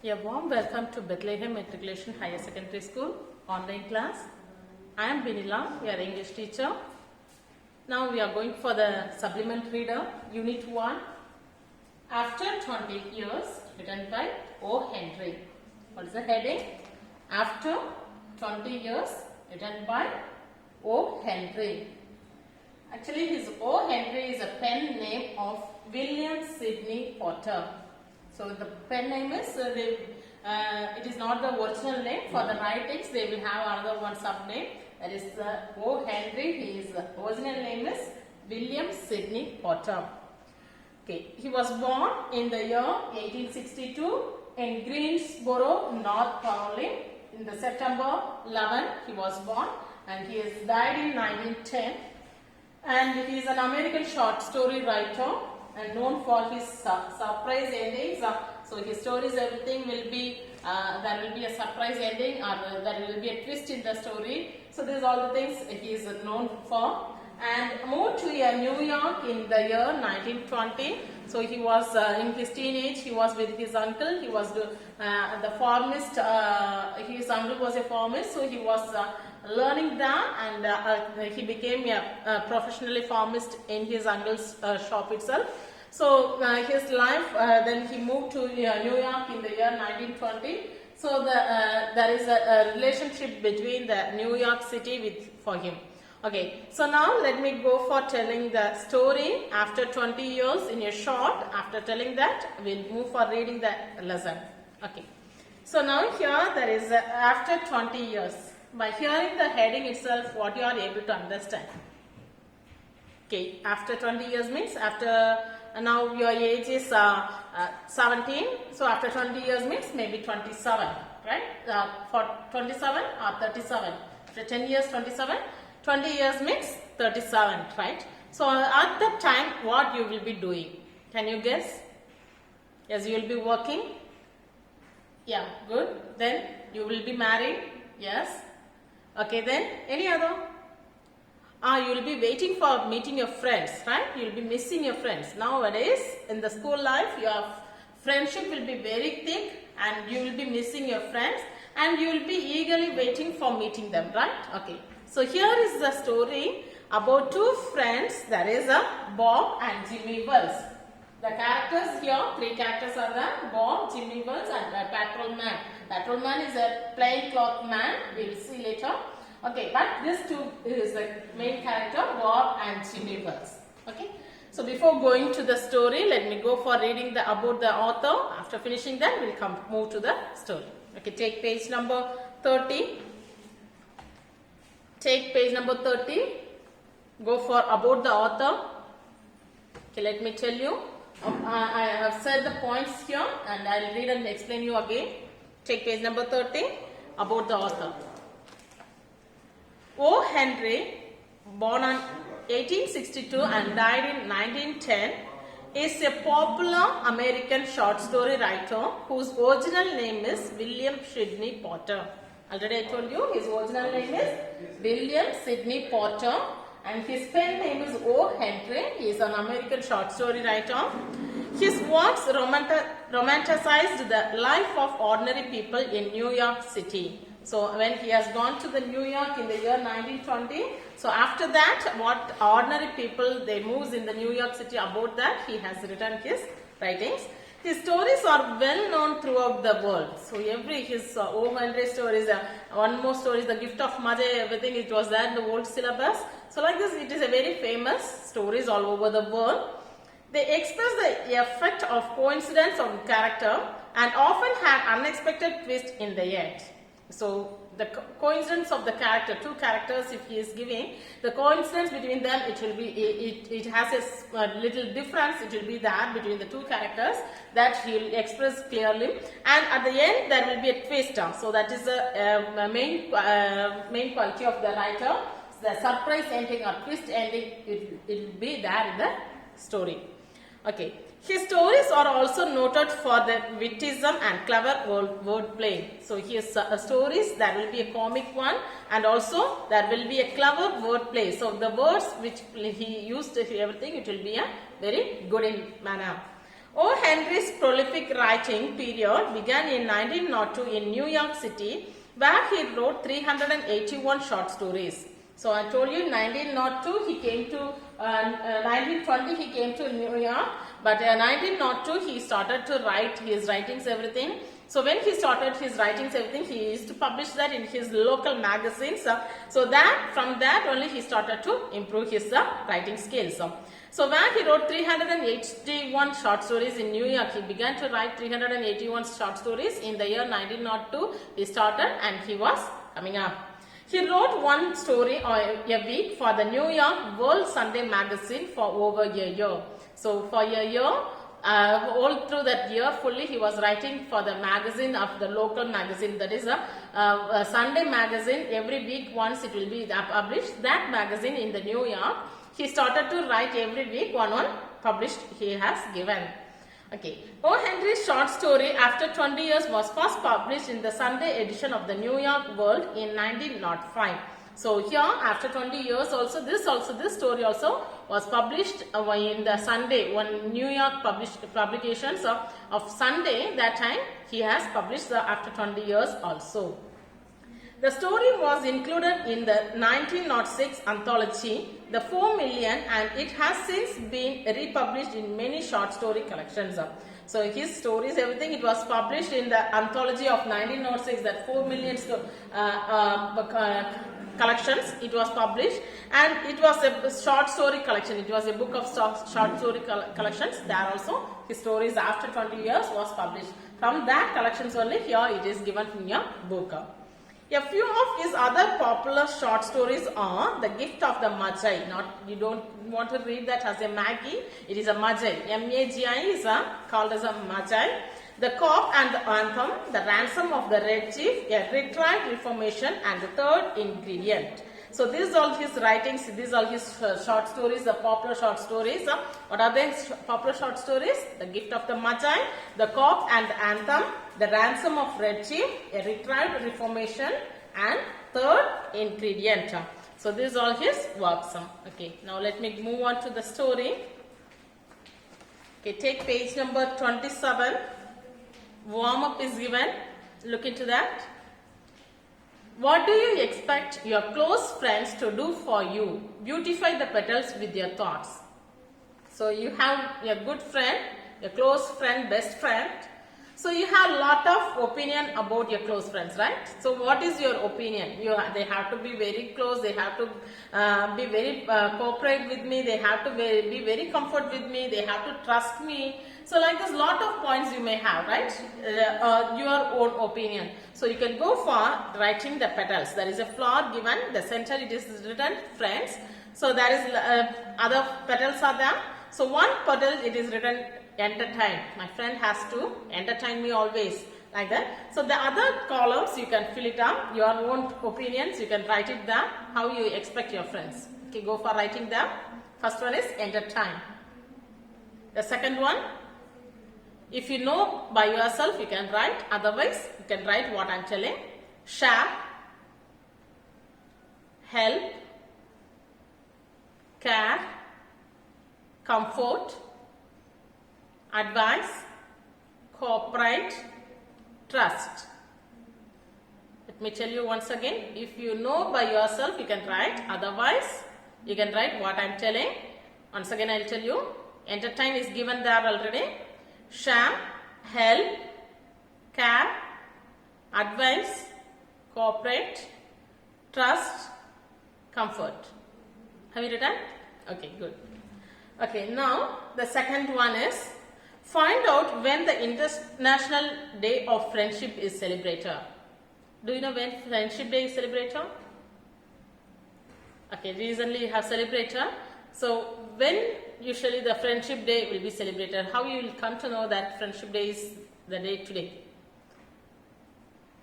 A warm welcome to Bethlehem Matriculation Higher Secondary School online class. I am Binila, your English teacher. Now we are going for the supplement reader, Unit 1. After 20 years, written by O. Henry. What is the heading? After 20 years, written by O. Henry. Actually, his O. Henry is a pen name of William Sidney Potter. So the pen name is, it is not the original name. For the writings, they will have another one sub-name. That is O. Henry. His original name is William Sidney Potter. Okay, he was born in the year 1862 in Greensboro, North Carolina. In the September 11, he was born, and he has died in 1910. And he is an American short story writer and known for his surprise endings. So his stories, everything will be, there will be a surprise ending, or there will be a twist in the story. So these are all the things he is known for. And moved to New York in the year 1920. So he was in his teenage, he was with his uncle. He was the farmist, his uncle was a farmist, so he was learning that, and he became a professionally farmist in his uncle's shop itself. So his life, then he moved to New York in the year 1920. So there is a relationship between the New York City for him. Okay, so now let me go for telling the story after 20 years in a short. After telling that, we'll move for reading the lesson. Okay, so now here there is after 20 years. By hearing the heading itself, what you are able to understand. Okay, after 20 years means after now your age is 17. So after 20 years means maybe 27, right? For 27 or 37. After 10 years, 27. 20 years means 37, right? So at that time, what you will be doing? Can you guess? Yes, you will be working. Yeah, good. Then you will be married. Yes. Okay, then any other? You will be waiting for meeting your friends, right? You will be missing your friends. Nowadays, in the school life, your friendship will be very thick, and you will be missing your friends, and you will be eagerly waiting for meeting them, right? Okay. So here is the story about two friends. There is a Bob and Jimmy Wells. The characters here, three characters are the Bob, Jimmy Wells, and the patrolman. Patrolman is a plain cloth man. We will see later. Okay, but this two is the main character, Bob and Jimmy Wells. Okay. So before going to the story, let me go for reading about the author. After finishing that, we'll move to the story. Okay, take page number 30. Take page number 30. Go for about the author. Okay, let me tell you. I have said the points here, and I'll read and explain you again. Take page number 30. About the author. O. Henry, born on 1862 and died in 1910, is a popular American short story writer whose original name is William Sidney Potter. Already I told you his original name is William Sidney Potter, and his pen name is O. Henry. He is an American short story writer. His works romanticized the life of ordinary people in New York City. So when he has gone to the New York in the year 1920, so after that, what ordinary people they move in the New York City, about that he has written his writings. His stories are well known throughout the world. So his O. Henry stories, one more story is The Gift of Mother, everything it was there in the old syllabus. So like this, it is a very famous stories all over the world. They express the effect of coincidence on character and often have unexpected twist in the end. So the coincidence of the character, two characters if he is giving, the coincidence between them, it will be, it has a little difference, it will be there between the two characters that he will express clearly, and at the end there will be a twist. So that is the main quality of the writer. The surprise ending or twist ending, it will be there in the story. Okay. His stories are also noted for the witticism and clever wordplay. So his stories, there will be a comic one, and also there will be a clever wordplay. So the words which he used, everything, it will be a very good in manner. O. Henry's prolific writing period began in 1902 in New York City, where he wrote 381 short stories. So I told you 1902 he came to 1920 he came to New York, but 1902 he started to write his writings everything. So when he started his writings everything, he used to publish that in his local magazines. So that from that only he started to improve his writing skills. So where he wrote 381 short stories in New York, he began to write 381 short stories in the year 1902. He started and he was coming up. He wrote one story a week for the New York World Sunday magazine for over a year. So for a year, all through that year fully he was writing for the magazine of the local magazine, that is a Sunday magazine. Every week once it will be published, that magazine in the New York. He started to write every week one published he has given. Okay. O. Henry's short story After 20 Years was first published in the Sunday edition of the New York World in 1905. So here after 20 years also this story also was published in the Sunday, one New York publications of Sunday. That time he has published after 20 years also. The story was included in the 1906 anthology The 4 Million, and it has since been republished in many short story collections. So his stories, everything, it was published in the anthology of 1906, that 4 million collections. It was published, and it was a short story collection. It was a book of short story collections. There also his stories after 20 years was published. From that collections only here it is given in your book. A few of his other popular short stories are The Gift of the Magi. You don't want to read that as a Maggie. It is a Magi. M-A-G-I is called as a Magi. The Cock and the Anthem, The Ransom of the Red Chief, A Retrieved Reformation, and The Third Ingredient. So these are all his writings, these are all his short stories, the popular short stories. What are the popular short stories? The Gift of the Magi, The Cock and the Anthem, The Ransom of Red Chief, A Retrieved Reformation, and Third Ingredient. So these are all his works. Okay, now let me move on to the story. Okay, take page number 27. Warm up is given. Look into that. What do you expect your close friends to do for you? Beautify the petals with your thoughts. So you have a good friend, a close friend, best friend. So you have a lot of opinion about your close friends, right? So what is your opinion? They have to be very close. They have to be very cooperate with me. They have to be very comfort with me. They have to trust me. So like this, lot of points you may have, right? Your own opinion. So you can go for writing the petals. There is a flower given. The center it is written friends. So there is other petals are there. So one petal it is written entertain. My friend has to entertain me always, like that. So the other columns you can fill it up. Your own opinions you can write it there. How you expect your friends. Okay, go for writing there. First one is entertain. The second one, if you know by yourself, you can write. Otherwise, you can write what I am telling. Share, help, care, comfort, advice, cooperate, trust. Let me tell you once again. If you know by yourself, you can write. Otherwise, you can write what I am telling. Once again, I will tell you. Entertain is given there already. Share, help, care, advice, cooperate, trust, comfort. Have you written? Okay, good. Okay, now the second one is find out when the International Day of Friendship is celebrated. Do you know when Friendship Day is celebrated? Okay, recently you have celebrated. So when usually the Friendship Day will be celebrated? How you will come to know that Friendship Day is the day today?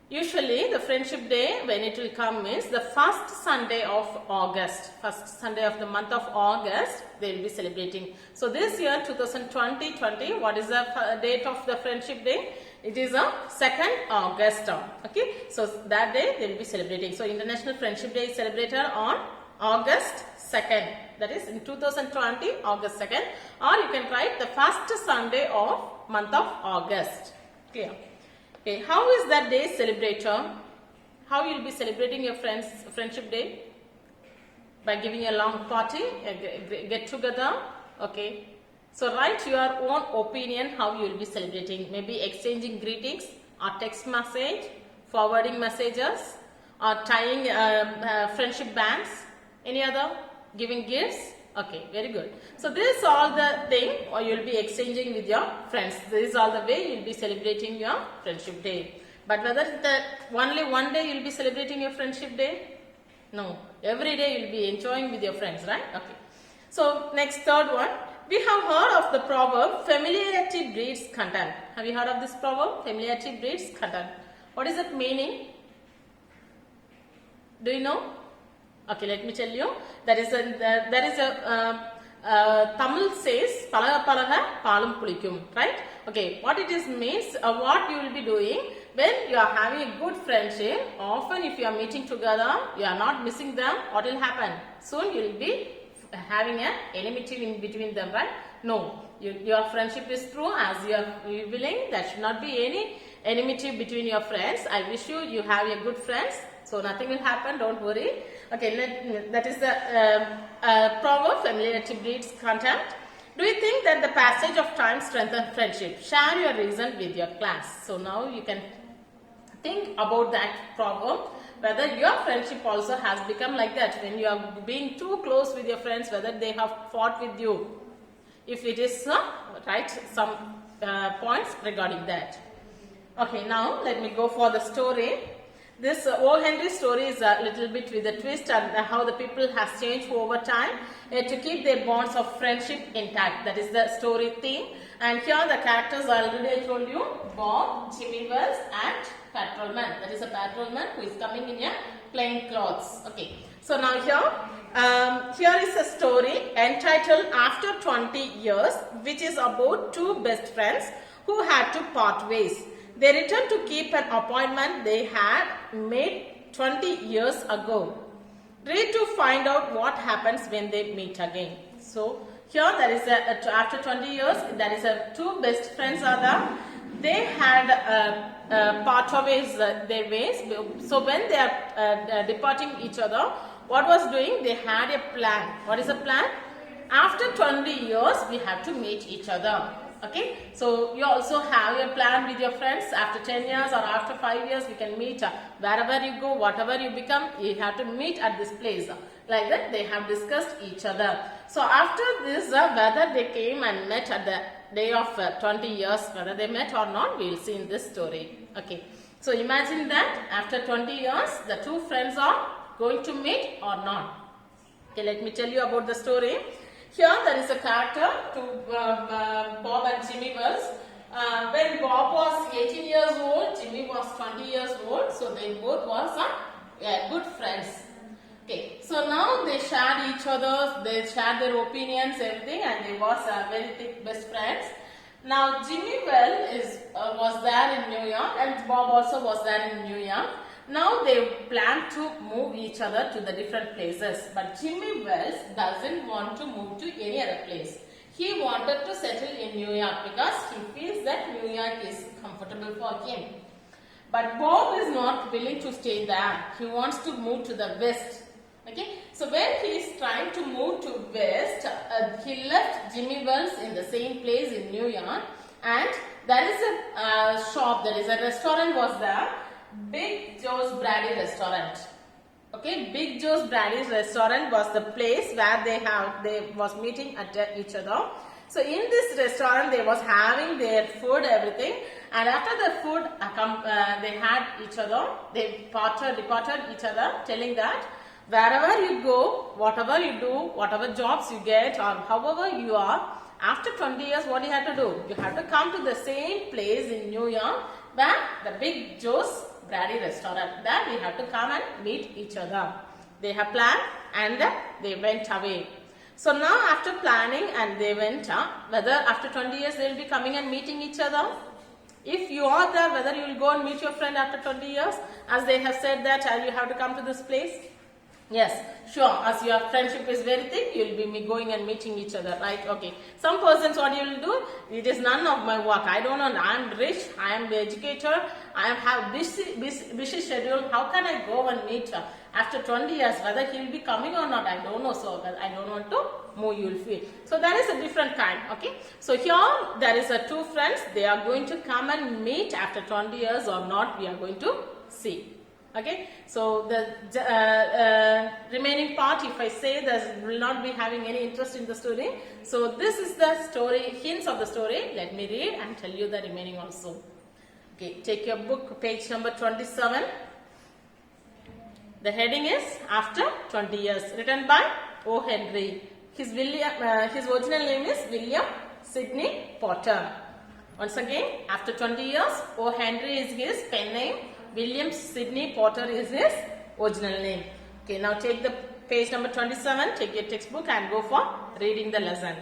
Usually the Friendship Day, when it will come, is the first Sunday of August. First Sunday of the month of August, they will be celebrating. So this year 2020, what is the date of the Friendship Day? It is a 2nd August. Okay, so that day they will be celebrating. So International Friendship Day is celebrated on August 2nd. That is in 2020, August 2nd. Or you can write the first Sunday of month of August. Clear? Okay, how is that day celebrated? How you will be celebrating your friendship day? By giving a long party, a get together. Okay. So write your own opinion how you will be celebrating. Maybe exchanging greetings or text message, forwarding messages, or tying friendship bands. Any other? Giving gifts. Okay, very good. So this is all the thing or you will be exchanging with your friends. This is all the way you will be celebrating your friendship day. But whether only one day you will be celebrating your friendship day? No. Every day you will be enjoying with your friends, right? Okay. So next, third one. We have heard of the proverb, familiarity breeds contempt. Have you heard of this proverb? Familiarity breeds contempt. What is it meaning? Do you know? Okay, let me tell you. There is a Tamil says, palaga palaga palum pulikum, right? Okay, what it is means, what you will be doing when you are having a good friendship. Often if you are meeting together, you are not missing them. What will happen? Soon you will be having an enmity in between them, right? No, your friendship is true as you are willing. There should not be any enmity between your friends. I wish you have a good friends, so nothing will happen. Don't worry. Okay, that is the proverb. Familiarity breeds contempt. Do you think that the passage of time strengthens friendship? Share your reason with your class. So now you can think about that proverb. Whether your friendship also has become like that when you are being too close with your friends, whether they have fought with you. If it is write some points regarding that. Okay, now let me go for the story. This O. Henry story is a little bit with a twist and how the people has changed over time to keep their bonds of friendship intact. That is the story theme. And here the characters already I told you, Bob, Jimmy Wells and patrolman. That is a patrolman who is coming in a plain clothes. Okay. So now here is a story entitled After 20 Years, which is about two best friends who had to part ways. They returned to keep an appointment they had made 20 years ago. Read to find out what happens when they meet again. So here there is after 20 years there is two best friends are there. They had part ways their ways. So when they are departing each other, what was doing? They had a plan. What is the plan? After 20 years we have to meet each other. Okay, so you also have a plan with your friends. After 10 years or after 5 years, we can meet wherever you go, whatever you become, you have to meet at this place. Like that, they have discussed each other. So after this, whether they came and met at the day of 20 years, whether they met or not, we will see in this story. Okay, so imagine that after 20 years, the two friends are going to meet or not. Okay, let me tell you about the story. Here there is a character to Bob and Jimmy Wells. When Bob was 18 years old, Jimmy was 20 years old. So they both was good friends. Okay, so now they shared each other, they shared their opinions, everything, and they was very thick best friends. Now Jimmy Wells was there in New York and Bob also was there in New York. Now they plan to move each other to the different places, but Jimmy Wells doesn't want to move to any other place. He wanted to settle in New York because he feels that New York is comfortable for him. But Bob is not willing to stay there. He wants to move to the west. Okay, so when he is trying to move to west, he left Jimmy Wells in the same place in New York, and there is a shop, there is a restaurant was there. Big Joe's Brady restaurant. Okay, Big Joe's Brady's restaurant was the place where they was meeting at each other. So in this restaurant they was having their food, everything, and after the food they had each other. They departed each other, telling that wherever you go, whatever you do, whatever jobs you get, or however you are, after 20 years, what you have to do? You have to come to the same place in New York where the Big Joe's Brady restaurant. There we have to come and meet each other. They have planned and they went away. So now after planning and they went, whether after 20 years they will be coming and meeting each other. If you are there, whether you will go and meet your friend after 20 years, as they have said that you have to come to this place. Yes, sure. As your friendship is very thick, you'll be going and meeting each other, right? Okay. Some persons, what you'll do, it is none of my work. I don't know. I am rich. I am the educator. I have busy schedule. How can I go and meet her after 20 years? Whether he'll be coming or not, I don't know. So I don't want to move. You'll feel. So that is a different kind. Okay. So here there is a two friends. They are going to come and meet after 20 years or not. We are going to see. Okay, so the remaining part, if I say, there will not be having any interest in the story. So this is the story, hints of the story. Let me read and tell you the remaining also. Okay, take your book, page number 27. The heading is After 20 Years, written by O. Henry. His original name is William Sidney Potter. Once again, after 20 years, O. Henry is his pen name. William Sidney Potter is his original name. Okay, now take the page number 27, take your textbook and go for reading the lesson.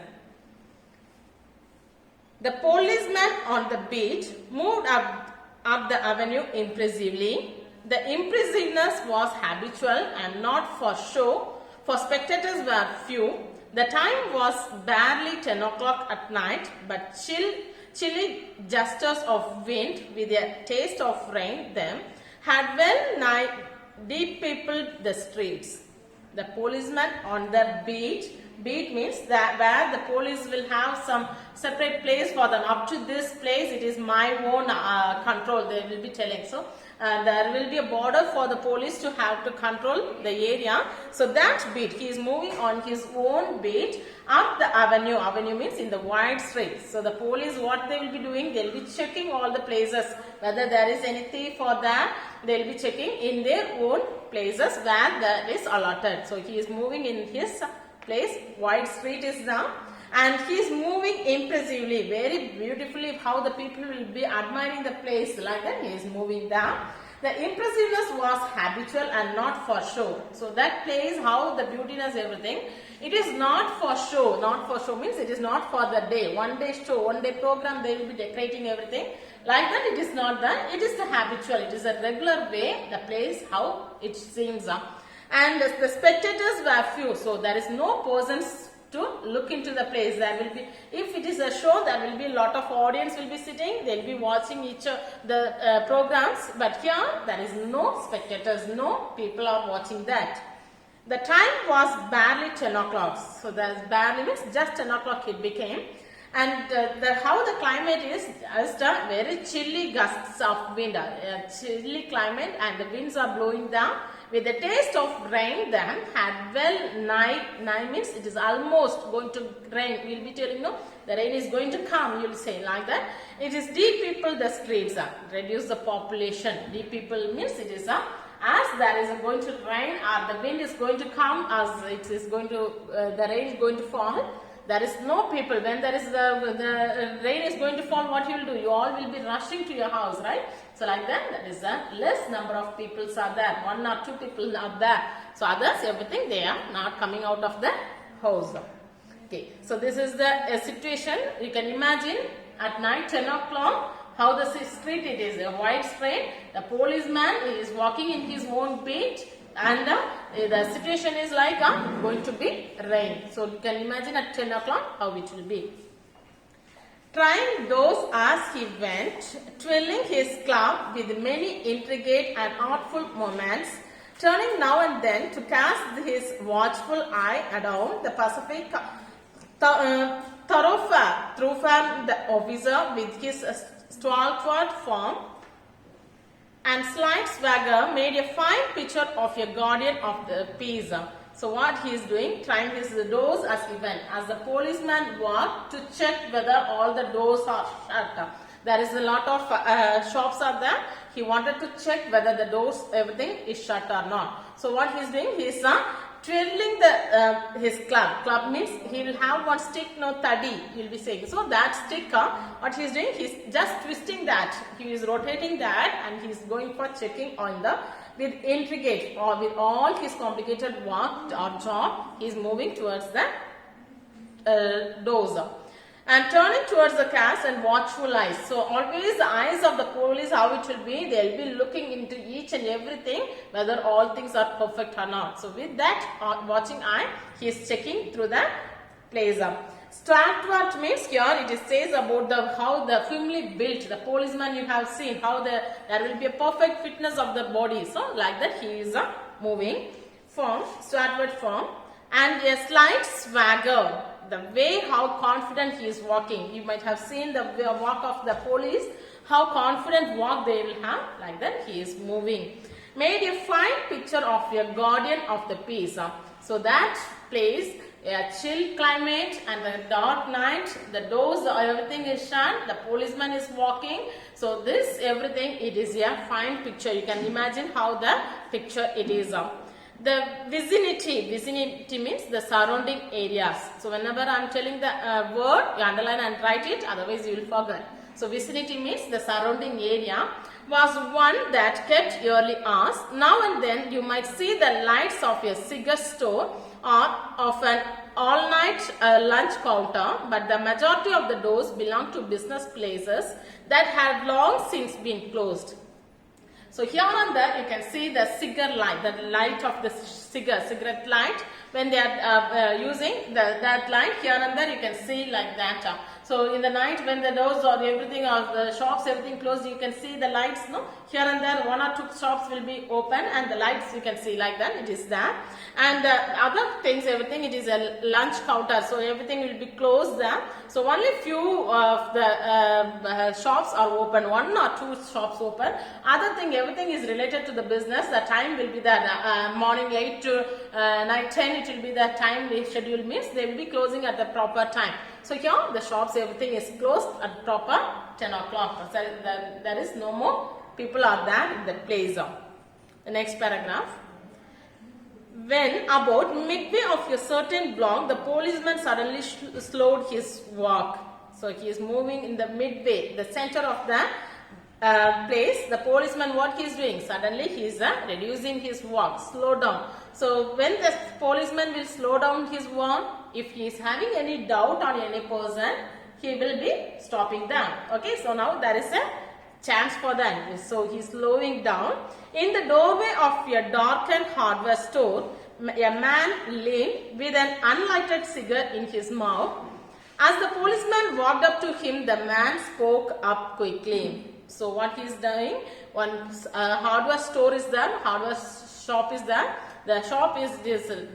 The policeman on the beat moved up the avenue impressively. The impressiveness was habitual and not for show, for spectators were few. The time was barely 10 o'clock at night, but chilly gustures of wind with a taste of rain them had well nigh deep peopled the streets. The policeman on the beat means that where the police will have some separate place for them. Up to this place, it is my own control, they will be telling. So there will be a border for the police to have to control the area. So that beat, he is moving on his own beat up the avenue. Avenue means in the wide street. So the police, what they will be doing, they will be checking all the places, whether there is any thief or that, they will be checking in their own places where there is allotted. So he is moving in his place, wide street is there, and he is moving impressively, very beautifully, how the people will be admiring the place, like that he is moving there. The impressiveness was habitual and not for show. So that place, how the beautiness, everything, it is not for show. Not for show means it is not for the day, one day show, one day program, they will be decorating everything. Like that it is not done, it is the habitual, it is a regular way, the place, how it seems. And the spectators were few, so there is no persons to look into the place. There will be, if it is a show, there will be a lot of audience will be sitting, they will be watching each of the programs, but here there is no spectators, no people are watching that. The time was barely 10 o'clock, so that barely means just 10 o'clock it became. And how the climate is a very chilly gusts of wind, chilly climate, and the winds are blowing down with the taste of rain. Then had well nigh means it is almost going to rain. We will be telling no, the rain is going to come. You will say like that. It is deep people the streets reduce the population. Deep people means it is as there is going to rain or the wind is going to come, as it is going to the rain is going to fall. There is no people. When there is the rain is going to fall, what you will do? You all will be rushing to your house, right? So like that, there is a less number of people are there. One or two people are there. So others, everything, they are not coming out of the house. Okay. So this is the situation. You can imagine at night 10 o'clock, how the street it is. A wide street. The policeman is walking in his own beat. And the situation is like going to be rain. So you can imagine at 10 o'clock how it will be. Trying those as he went, twirling his club with many intricate and artful movements, turning now and then to cast his watchful eye around the Pacific thoroughfare, the officer with his stalwart form and slight swagger made a fine picture of a guardian of the peace. So what he is doing, trying his doors as he went. As the policeman walked to check whether all the doors are shut. There is a lot of shops are there. He wanted to check whether the doors, everything is shut or not. So what he is doing, he is twirling his club. Club means he will have one stick, no tadi, he will be saying. So that stick, what he is doing, he is just twisting that. He is rotating that and he is going for checking on the, with intricate or with all his complicated work or job, he is moving towards the doors. and turning towards the cast and watchful eyes. So always the eyes of the police, how it will be, they will be looking into each and everything, whether all things are perfect or not. So with that watching eye, he is checking through the place. Stalwart means here it says about how the firmly built, the policeman you have seen, how there will be a perfect fitness of the body. So like that he is moving form, stalwart form, and a slight swagger, the way how confident he is walking. You might have seen the walk of the police, how confident walk they will have, like that he is moving. Made a fine picture of a guardian of the peace. So that place, a chill climate and the dark night, the doors, everything is shut, the policeman is walking. So this everything, it is a fine picture. You can imagine how the picture it is. The vicinity means the surrounding areas. So whenever I am telling the word, you underline and write it, otherwise you will forget. So vicinity means the surrounding area was one that kept early hours. Now and then you might see the lights of a cigar store or of an all-night lunch counter, but the majority of the doors belong to business places that had long since been closed. So here and there you can see the cigar light, the light of the cigarette light. When they are using that light, here and there you can see like that. So in the night when the doors or everything or the shops everything closed, you can see the lights, no? Here and there one or two shops will be open and the lights you can see like that, it is there. And other things, everything, it is a lunch counter, so everything will be closed there. So only few of the shops are open, one or two shops open. Other thing, everything is related to the business. The time will be the morning 8 to night 10, it will be the time schedule means they will be closing at the proper time. So here the shops, everything is closed at proper 10 o'clock. So there is no more people are there in that place. The next paragraph. When about midway of a certain block, the policeman suddenly slowed his walk. So he is moving in the midway, the center of the place. The policeman, what he is doing? Suddenly he is reducing his walk, slow down. So when the policeman will slow down his walk, if he is having any doubt on any person, he will be stopping down. Okay, so now there is a chance for that. So he is slowing down. In the doorway of a darkened hardware store, a man leaned with an unlighted cigar in his mouth. As the policeman walked up to him, the man spoke up quickly. So what he is doing, one hardware store is there, hardware shop is there. The shop is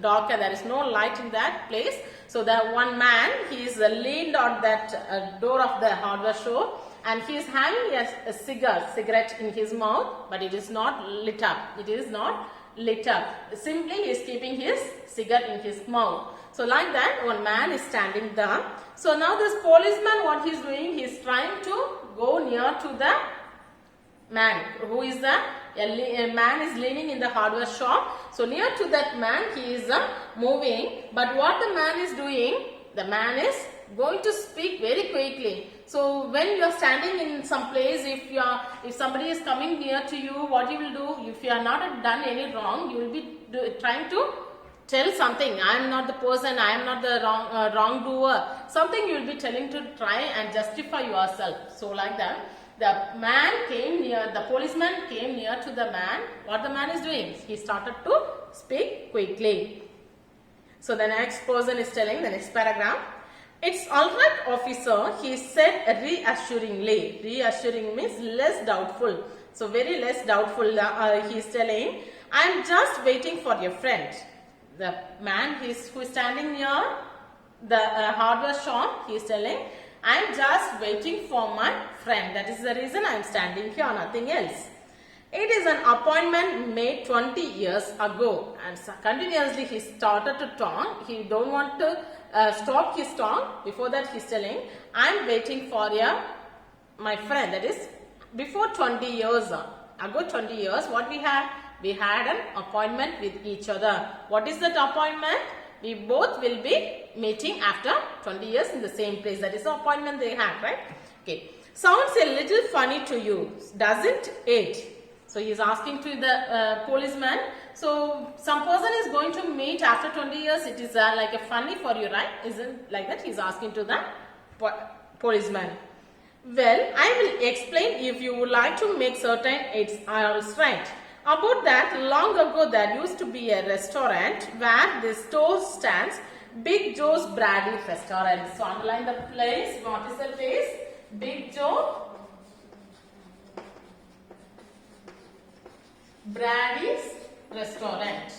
darker, there is no light in that place. So the one man, he is leaned on that door of the hardware store and he is having a cigarette in his mouth, but it is not lit up. It is not lit up. Simply he is keeping his cigar in his mouth. So like that, one man is standing there. So now this policeman, what he is doing, he is trying to go near to the man. Who is that? A man is leaning in the hardware shop. So near to that man, he is moving. But what the man is doing, the man is going to speak very quickly. So when you are standing in some place, if somebody is coming near to you, what you will do? If you are not done any wrong, you will be trying to tell something. I am not the person, I am not the wrongdoer. Something you will be telling to try and justify yourself. So like that, the man came near, the policeman came near to the man. What the man is doing? He started to speak quickly. So the next person is telling, the next paragraph. It's all right, officer, he said reassuringly. Reassuring means less doubtful. So very less doubtful, he is telling, I am just waiting for your friend. The man who is standing near the hardware shop, he is telling, I am just waiting for my friend. That is the reason I am standing here, nothing else. It is an appointment made 20 years ago. And so continuously he started to talk. He don't want to stop his talk. Before that he is telling, I am waiting for my friend. That is before 20 years ago, 20 years, what we had? We had an appointment with each other. What is that appointment? We both will be meeting after 20 years in the same place. That is the appointment they had, right? Okay. Sounds a little funny to you, doesn't it? So he is asking to the policeman. So some person is going to meet after 20 years. It is like a funny for you, right? Isn't like that? He is asking to the policeman. Well, I will explain if you would like to make certain it's all right. About that, long ago there used to be a restaurant where the store stands, Big Joe's Brady Restaurant. So underline the place. What is the place? Big Joe Brady's Restaurant.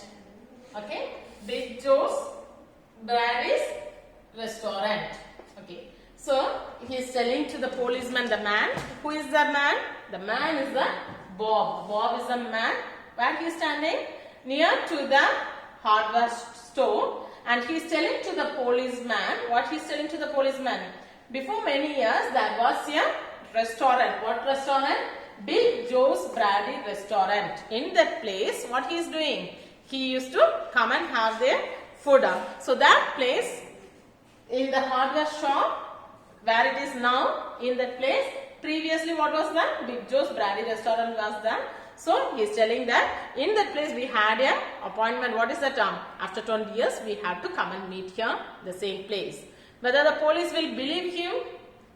Okay, Big Joe's Brady's Restaurant. Okay, so he is telling to the policeman, the man. Who is the man? The man is the Bob. Bob is the man. Where he is standing? Near to the hardware store, and he is telling to the policeman. What he is telling to the policeman? Before many years there was a restaurant. What restaurant? Big Joe's Brady Restaurant. In that place, what he is doing? He used to come and have their food. So that place, in the hardware shop, where it is now, in that place, previously what was that? Big Joe's Brady Restaurant was there. So he is telling that in that place we had a appointment. What is the term? After 20 years we have to come and meet here, the same place. Whether the police will believe him,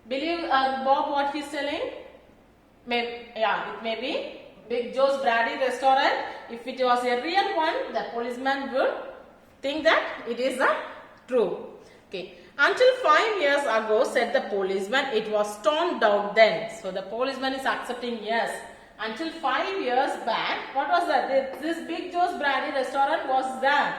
believe Bob what he is telling? It may be Big Joe's Brady Restaurant. If it was a real one, the policeman would think that it is true. Okay. Until 5 years ago, said the policeman, it was torn down then. So the policeman is accepting yes. Until 5 years back, what was that? This Big Joe's Brady Restaurant was there.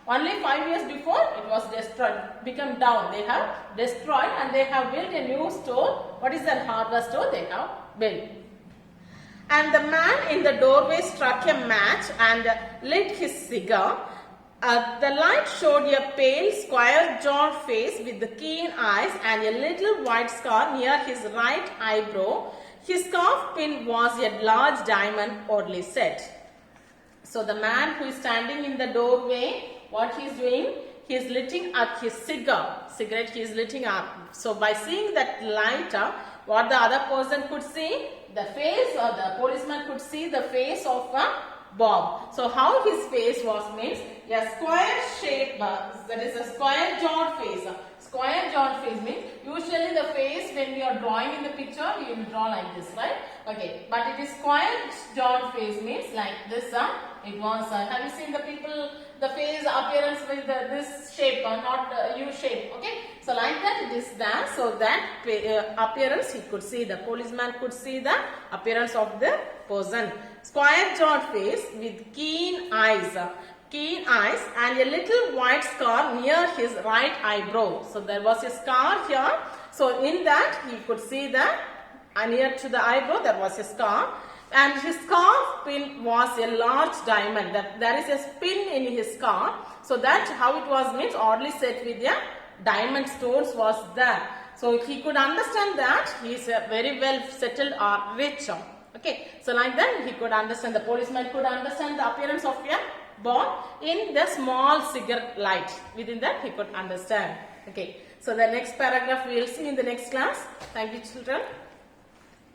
Only 5 years before, it was destroyed, become down. They have destroyed and they have built a new store. What is that hardware store they have built? And the man in the doorway struck a match and lit his cigar. The light showed a pale, square-jawed face with the keen eyes and a little white scar near his right eyebrow. His scarf pin was a large diamond, oddly set. So the man who is standing in the doorway, what he is doing? He is lighting up his cigarette he is lighting up. So by seeing that light, what the other person could see? The face, or the policeman could see the face of Bob. So how his face was means a square shape, that is a square jawed face. Square jawed face means usually the face when we are drawing in the picture we will draw like this, right? Okay, but it is square jawed face means like this. It was, have you seen the people, the face appearance with this shape, not U shape, okay? So like that it is there, so that appearance he could see, the policeman could see the appearance of the person. Square jawed face with keen eyes and a little white scar near his right eyebrow. So there was a scar here, so in that he could see that near to the eyebrow there was a scar. And his scarf pin was a large diamond. That there is a pin in his scarf. So that how it was means oddly set with a diamond stones was there. So he could understand that he is very well settled or rich. Okay. So like that he could understand. The policeman could understand the appearance of a Bob in the small cigarette light. Within that he could understand. Okay. So the next paragraph we will see in the next class. Thank you, children.